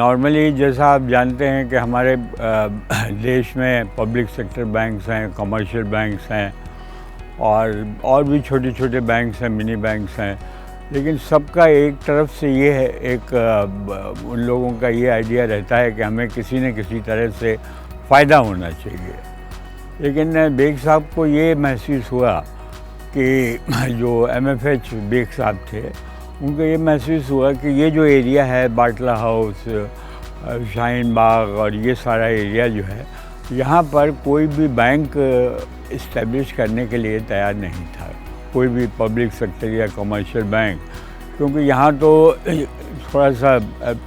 Normally جیسا آپ جانتے ہیں کہ ہمارے دیش میں پبلک سیکٹر بینکس ہیں، کمرشل بینکس ہیں اور بھی چھوٹے چھوٹے بینکس ہیں، منی بینکس ہیں، لیکن سب کا ایک طرف سے یہ ہے، ایک ان لوگوں کا یہ آئیڈیا رہتا ہے کہ ہمیں کسی نہ کسی طرح سے فائدہ ہونا چاہیے. لیکن بیگ صاحب کو یہ محسوس ہوا کہ جو ایم ایف ایچ بیگ صاحب تھے، ان کو یہ محسوس ہوا کہ یہ جو ایریا ہے باٹلہ ہاؤس، شاہین باغ اور یہ سارا ایریا جو ہے، یہاں پر کوئی بھی بینک اسٹیبلش کرنے کے لیے تیار نہیں تھا، کوئی بھی پبلک سیکٹر یا کمرشل بینک، کیونکہ یہاں تو تھوڑا سا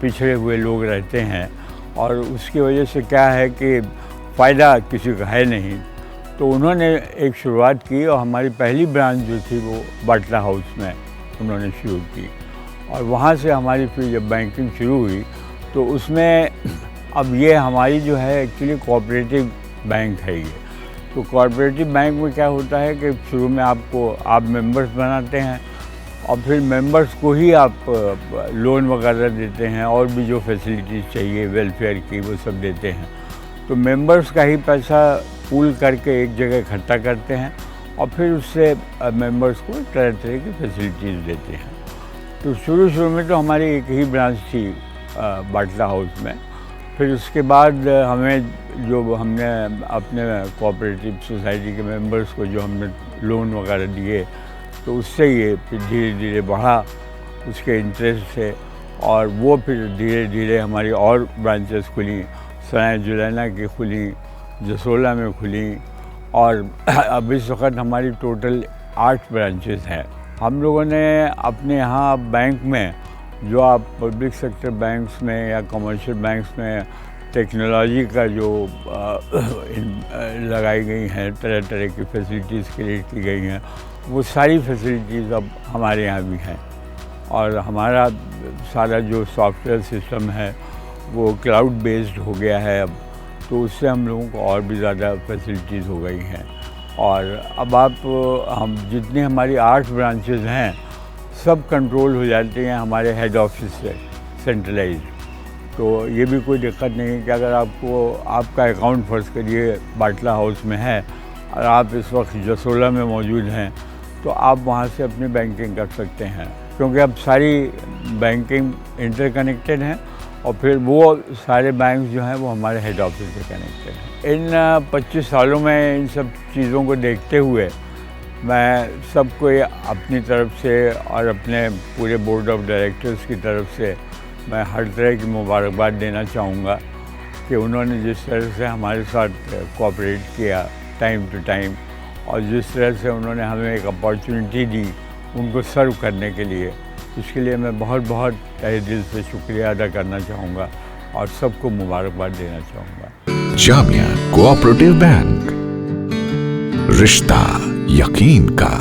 پچھڑے ہوئے لوگ رہتے ہیں اور اس کی وجہ سے کیا ہے کہ فائدہ کسی کا ہے نہیں. تو انہوں نے ایک شروعات کی اور ہماری پہلی برانچ جو تھی وہ باٹلہ ہاؤس میں انہوں نے شروع کی، اور وہاں سے ہماری پھر جب بینکنگ شروع ہوئی تو اس میں اب یہ ہماری جو ہے ایکچولی کوآپریٹو بینک ہے. یہ تو کوآپریٹو بینک میں کیا ہوتا ہے کہ شروع میں آپ ممبرس بناتے ہیں اور پھر ممبرس کو ہی آپ لون وغیرہ دیتے ہیں اور بھی جو فیسلٹیز چاہیے ویلفیئر کی وہ سب دیتے ہیں. تو ممبرس کا ہی پیسہ پول کر کے ایک جگہ اکٹھا کرتے ہیں اور پھر اس سے ممبرس کو طرح طرح کی فیسلٹیز دیتے ہیں. تو شروع میں تو ہماری ایک ہی برانچ تھی باٹلہ ہاؤس میں. پھر اس کے بعد ہم نے اپنے کوآپریٹو سوسائٹی کے ممبرس کو جو ہم نے لون وغیرہ دیے تو اس سے یہ پھر دھیرے دھیرے بڑھا اس کے انٹرسٹ سے، اور وہ پھر دھیرے دھیرے ہماری اور برانچز کھلیں، سرائے جلینا کی کھلیں، جسولہ میں کھلیں، اور اب اس وقت ہماری ٹوٹل 8 برانچز ہیں. ہم لوگوں نے اپنے یہاں بینک میں جو آپ پبلک سیکٹر بینکس میں یا کمرشل بینکس میں ٹیکنالوجی کا جو لگائی گئی ہیں، طرح طرح کی فیسلٹیز کریٹ کی گئی ہیں، وہ ساری فیسلٹیز اب ہمارے یہاں بھی ہیں. اور ہمارا سارا جو سافٹ ویئر سسٹم ہے وہ کلاؤڈ بیسڈ ہو گیا ہے اب، تو اس سے ہم لوگوں کو اور بھی زیادہ فیسلٹیز ہو گئی ہیں. اور اب ہم جتنی ہماری 8 برانچز ہیں سب کنٹرول ہو جاتے ہیں ہمارے ہیڈ آفس سے، سینٹرلائزڈ. تو یہ بھی کوئی دقت نہیں کہ اگر آپ کا اکاؤنٹ فرض کریے باٹلہ ہاؤس میں ہے اور آپ اس وقت جسولہ میں موجود ہیں تو آپ وہاں سے اپنی بینکنگ کر سکتے ہیں، کیونکہ اب ساری بینکنگ انٹر کنیکٹڈ ہیں اور پھر وہ سارے بینکس جو ہیں وہ ہمارے ہیڈ آفس سے کنیکٹڈ ہیں. ان 25 سالوں میں ان سب چیزوں کو دیکھتے ہوئے میں سب کو اپنی طرف سے اور اپنے پورے بورڈ آف ڈائریکٹرز کی طرف سے میں ہر طرح کی مبارکباد دینا چاہوں گا کہ انہوں نے جس طرح سے ہمارے ساتھ کوآپریٹ کیا ٹائم ٹو ٹائم، اور جس طرح سے انہوں نے ہمیں ایک اپارچونیٹی دی ان کو سرو کرنے کے لیے، اس کے لیے میں بہت بہت تہہ دل سے شکریہ ادا کرنا چاہوں گا اور سب کو مبارکباد دینا چاہوں گا. جامعہ کوآپریٹو بینک، رشتہ یقین کا.